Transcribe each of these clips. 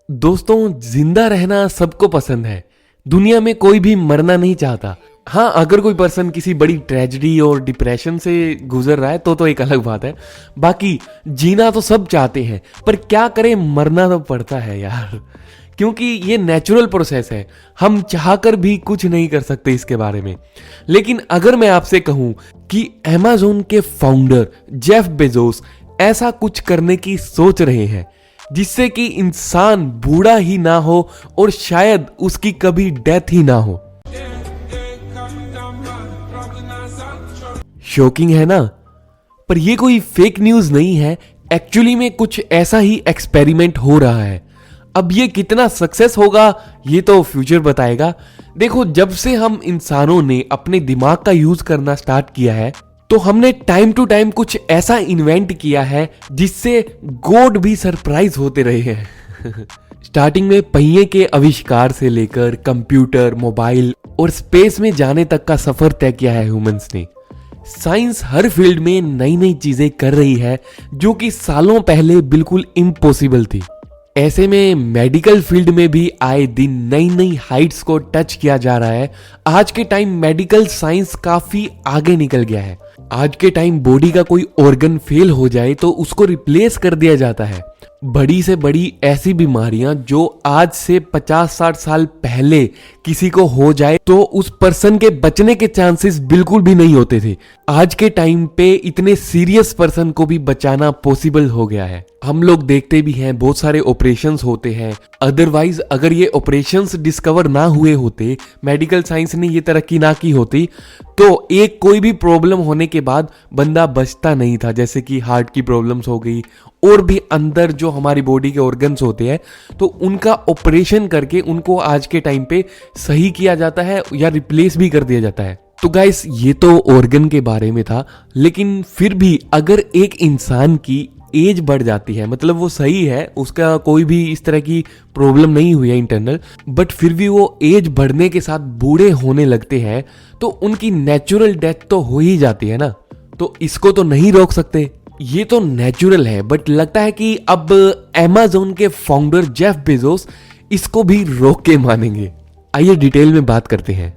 दोस्तों, जिंदा रहना सबको पसंद है। दुनिया में कोई भी मरना नहीं चाहता। हाँ, अगर कोई पर्सन किसी बड़ी ट्रेजेडी और डिप्रेशन से गुजर रहा है तो एक अलग बात है। बाकी जीना तो सब चाहते हैं, पर क्या करें, मरना तो पड़ता है यार, क्योंकि ये नेचुरल प्रोसेस है। हम चाहकर भी कुछ नहीं कर सकते इसके बारे में। लेकिन अगर मैं आपसे कहूं कि अमेज़न के फाउंडर जेफ बेजोस ऐसा कुछ करने की सोच रहे हैं जिससे कि इंसान बूढ़ा ही ना हो और शायद उसकी कभी डेथ ही ना हो। शॉकिंग है ना? पर ये कोई फेक न्यूज नहीं है। एक्चुअली में कुछ ऐसा ही एक्सपेरिमेंट हो रहा है। अब ये कितना सक्सेस होगा ये तो फ्यूचर बताएगा। देखो, जब से हम इंसानों ने अपने दिमाग का यूज करना स्टार्ट किया है तो हमने टाइम टू टाइम कुछ ऐसा इन्वेंट किया है जिससे गॉड भी सरप्राइज होते रहे हैं। स्टार्टिंग में पहिए के आविष्कार से लेकर कंप्यूटर, मोबाइल और स्पेस में जाने तक का सफर तय किया है ह्यूमंस ने। साइंस हर फील्ड में नई नई चीजें कर रही है जो कि सालों पहले बिल्कुल इम्पॉसिबल थी। ऐसे में मेडिकल फील्ड में भी आए दिन नई नई हाइट्स को टच किया जा रहा है। आज के टाइम मेडिकल साइंस काफी आगे निकल गया है। आज के टाइम बॉडी का कोई ऑर्गन फेल हो जाए तो उसको रिप्लेस कर दिया जाता है। बड़ी से बड़ी ऐसी बीमारियां जो आज से 50-60 साल पहले किसी को हो जाए तो उस पर्सन के बचने के चांसेस बिल्कुल भी नहीं होते थे, आज के टाइम पे इतने सीरियस पर्सन को भी बचाना पॉसिबल हो गया है। हम लोग देखते भी हैं बहुत सारे ऑपरेशंस होते हैं। अदरवाइज अगर ये ऑपरेशंस डिस्कवर ना हुए होते, मेडिकल साइंस ने ये तरक्की ना की होती तो एक कोई भी प्रॉब्लम होने के बाद बंदा बचता नहीं था। जैसे कि हार्ट की प्रॉब्लम्स हो गई और भी अंदर जो हमारी बॉडी के ऑर्गन्स होते हैं तो उनका ऑपरेशन करके उनको आज के टाइम पे सही किया जाता है या रिप्लेस भी कर दिया जाता है। तो गाइस, ये तो ऑर्गन के बारे में था, लेकिन फिर भी अगर एक इंसान की एज बढ़ जाती है, मतलब वो सही है, उसका कोई भी इस तरह की प्रॉब्लम नहीं हुई है इंटरनल, बट फिर भी वो एज बढ़ने के साथ बूढ़े होने लगते हैं तो उनकी नेचुरल डेथ तो हो ही जाती है ना। तो इसको तो नहीं रोक सकते, ये तो नेचुरल है। बट लगता है कि अब अमेज़न के फाउंडर जेफ बेजोस इसको भी रोक के मानेंगे। आइए डिटेल में बात करते हैं।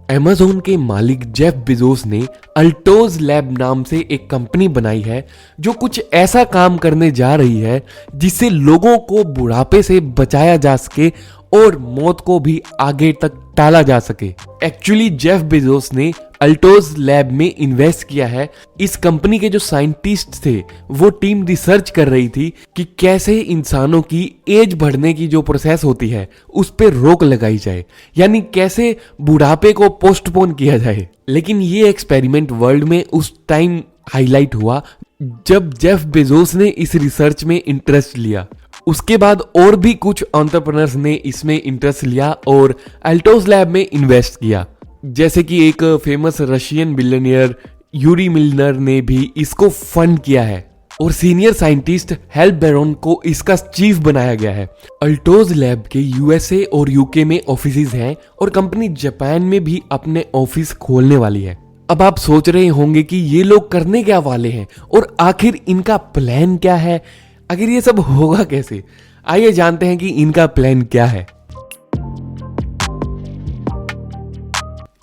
अमेज़न के मालिक जेफ बेजोस ने अल्टोज लैब नाम से एक कंपनी बनाई है जो कुछ ऐसा काम करने जा रही है जिससे लोगों को बुढ़ापे से बचाया जा सके और मौत को भी आगे तक टाला जा सके। एक्चुअली जेफ बेजोस ने अल्टोज लैब में इन्वेस्ट किया है। इस कंपनी के जो साइंटिस्ट थे वो टीम रिसर्च कर रही थी कि कैसे इंसानों की एज बढ़ने की जो प्रोसेस होती है उस पर रोक लगाई जाए, यानी कैसे बुढ़ापे को पोस्टपोन किया जाए। लेकिन ये एक्सपेरिमेंट वर्ल्ड में उस टाइम हाईलाइट हुआ जब जेफ बेजोस ने इस रिसर्च में इंटरेस्ट लिया। उसके बाद और भी कुछ एंटरप्रेन्योर्स ने इसमें इंटरेस्ट लिया और अल्टोज लैब में इन्वेस्ट किया। जैसे कि एक famous Russian billionaire Yuri Milner ने भी इसको फंड किया है और सीनियर साइंटिस्ट हेल बैरोन को इसका चीफ बनाया गया है। अल्टोज लैब के यूएसए और यूके में ऑफिसेज हैं और कंपनी जापान में भी अपने ऑफिस खोलने वाली है। अब आप सोच रहे होंगे कि ये लोग करने क्या वाले हैं और आखिर इनका प्लान क्या है, आखिर ये सब होगा कैसे। आइए जानते हैं कि इनका प्लान क्या है।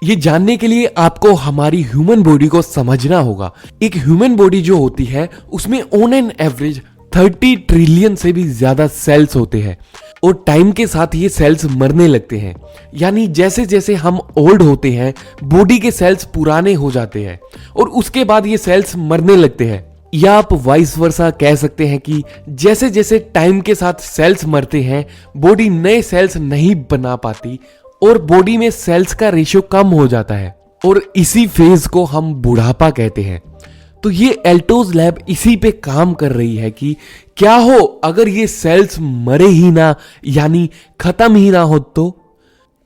ये जानने के लिए आपको हमारी ह्यूमन बॉडी को समझना होगा। एक ह्यूमन बॉडी जो होती है उसमें ऑन एन एवरेज 30 ट्रिलियन से भी ज्यादा सेल्स होते हैं और टाइम के साथ ये सेल्स मरने लगते हैं। यानी जैसे जैसे हम ओल्ड होते हैं बॉडी के सेल्स पुराने हो जाते हैं और उसके बाद ये सेल्स मरने लगते हैं। या आप वाइस वर्सा कह सकते हैं कि जैसे जैसे टाइम के साथ सेल्स मरते हैं बॉडी नए सेल्स नहीं बना पाती और बॉडी में सेल्स का रेशियो कम हो जाता है और इसी फेज को हम बुढ़ापा कहते हैं। तो ये अल्टोज लैब इसी पे काम कर रही है कि क्या हो अगर ये सेल्स मरे ही ना, यानी खत्म ही ना हो तो।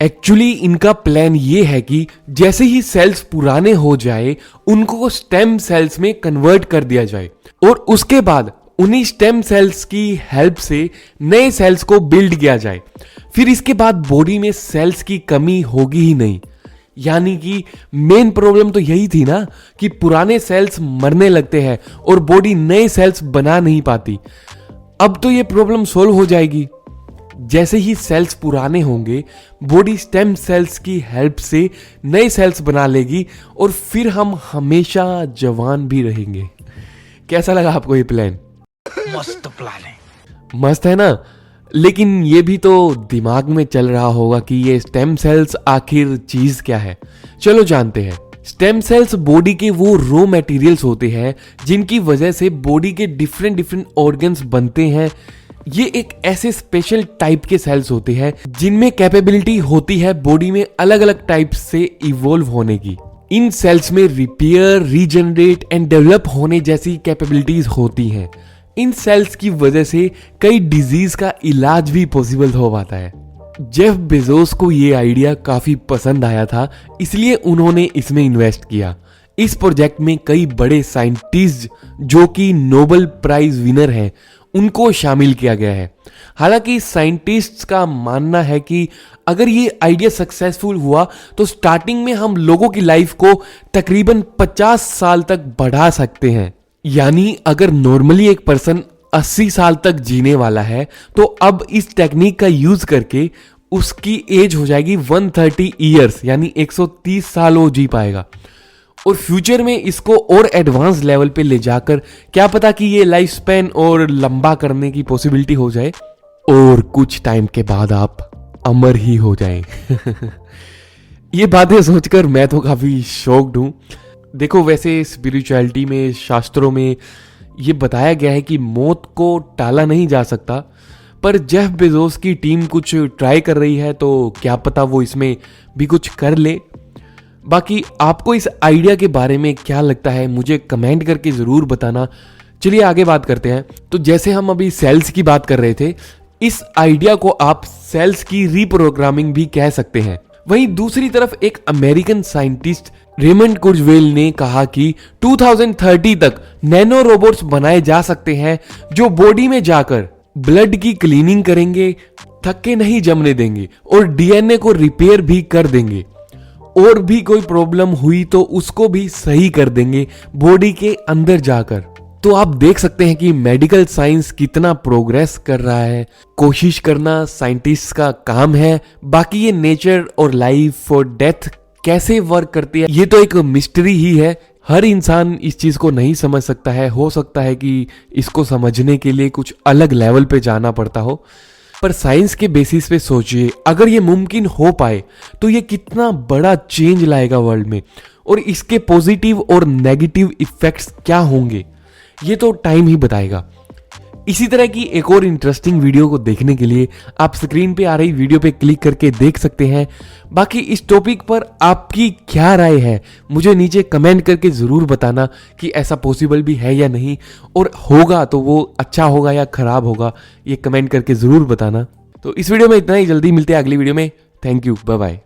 एक्चुअली इनका प्लान ये है कि जैसे ही सेल्स पुराने हो जाए उनको स्टेम सेल्स में कन्वर्ट कर दिया जाए और उसके बाद उन्हीं स्टेम सेल्स की हेल्प से नए सेल्स को बिल्ड किया जाए। फिर इसके बाद बॉडी में सेल्स की कमी होगी ही नहीं। यानी कि मेन प्रॉब्लम तो यही थी ना कि पुराने सेल्स मरने लगते हैं और बॉडी नए सेल्स बना नहीं पाती। अब तो ये प्रॉब्लम सोल्व हो जाएगी। जैसे ही सेल्स पुराने होंगे, बॉडी स्टेम सेल्स की हेल्प से नए सेल्स बना लेगी और फिर हम हमेशा जवान भी रहेंगे। कैसा लगा आपको ये प्लान? मस्त प्लान है। मस्त है ना? लेकिन ये भी तो दिमाग में चल रहा होगा कि ये स्टेम सेल्स आखिर चीज क्या है। चलो जानते हैं। स्टेम सेल्स बॉडी के वो रॉ मटेरियल्स होते हैं जिनकी वजह से बॉडी के डिफरेंट डिफरेंट ऑर्गन्स बनते हैं। ये एक ऐसे स्पेशल टाइप के सेल्स होते हैं जिनमें कैपेबिलिटी होती है बॉडी में अलग अलग टाइप से इवॉल्व होने की। इन सेल्स में रिपेयर, रीजनरेट एंड डेवलप होने जैसी कैपेबिलिटीज होती हैं। इन सेल्स की वजह से कई डिजीज का इलाज भी पॉसिबल हो पाता है। जेफ बेजोस को ये आइडिया काफी पसंद आया था, इसलिए उन्होंने इसमें इन्वेस्ट किया। इस प्रोजेक्ट में कई बड़े साइंटिस्ट जो कि नोबेल प्राइज विनर हैं उनको शामिल किया गया है। हालांकि साइंटिस्ट्स का मानना है कि अगर ये आइडिया सक्सेसफुल हुआ तो स्टार्टिंग में हम लोगों की लाइफ को तकरीबन 50 साल तक बढ़ा सकते हैं। यानी अगर नॉर्मली एक पर्सन 80 साल तक जीने वाला है तो अब इस टेक्निक का यूज करके उसकी एज हो जाएगी 130 ईयर्स, यानी 130 साल वो जी पाएगा। और फ्यूचर में इसको और एडवांस लेवल पे ले जाकर क्या पता कि ये लाइफ स्पैन और लंबा करने की पॉसिबिलिटी हो जाए और कुछ टाइम के बाद आप अमर ही हो जाएं। ये बातें सोचकर मैं तो काफी शॉक्ड हूं। देखो, वैसे स्पिरिचुअलिटी में, शास्त्रों में ये बताया गया है कि मौत को टाला नहीं जा सकता, पर जेफ बेजोस की टीम कुछ ट्राई कर रही है तो क्या पता वो इसमें भी कुछ कर ले। बाकी आपको इस आइडिया के बारे में क्या लगता है मुझे कमेंट करके जरूर बताना। चलिए आगे बात करते हैं। तो जैसे हम अभी सेल्स की बात कर रहे थे, इस आइडिया को आप सेल्स की रीप्रोग्रामिंग भी कह सकते हैं। वहीं दूसरी तरफ एक अमेरिकन साइंटिस्ट रेमंड कुर्जवेल ने कहा कि 2030 तक नैनो रोबोट्स बनाए जा सकते हैं जो बॉडी में जाकर ब्लड की क्लीनिंग करेंगे, थक्के नहीं जमने देंगे और डीएनए को रिपेयर भी कर देंगे। और भी कोई प्रॉब्लम हुई तो उसको भी सही कर देंगे बॉडी के अंदर जाकर। तो आप देख सकते हैं कि मेडिकल साइंस कितना प्रोग्रेस कर रहा है। कोशिश करना साइंटिस्ट का काम है, बाकी ये नेचर और लाइफ और डेथ कैसे वर्क करती है ये तो एक मिस्ट्री ही है। हर इंसान इस चीज को नहीं समझ सकता है। हो सकता है कि इसको समझने के लिए कुछ अलग लेवल पे जाना पड़ता हो, पर साइंस के बेसिस पे सोचिए, अगर ये मुमकिन हो पाए तो ये कितना बड़ा चेंज लाएगा वर्ल्ड में, और इसके पॉजिटिव और नेगेटिव इफेक्ट्स क्या होंगे ये तो टाइम ही बताएगा। इसी तरह की एक और इंटरेस्टिंग वीडियो को देखने के लिए आप स्क्रीन पे आ रही वीडियो पे क्लिक करके देख सकते हैं। बाकी इस टॉपिक पर आपकी क्या राय है मुझे नीचे कमेंट करके जरूर बताना कि ऐसा पॉसिबल भी है या नहीं, और होगा तो वो अच्छा होगा या खराब होगा ये कमेंट करके जरूर बताना। तो इस वीडियो में इतना ही, जल्दी मिलते हैं अगली वीडियो में। Thank you, bye bye.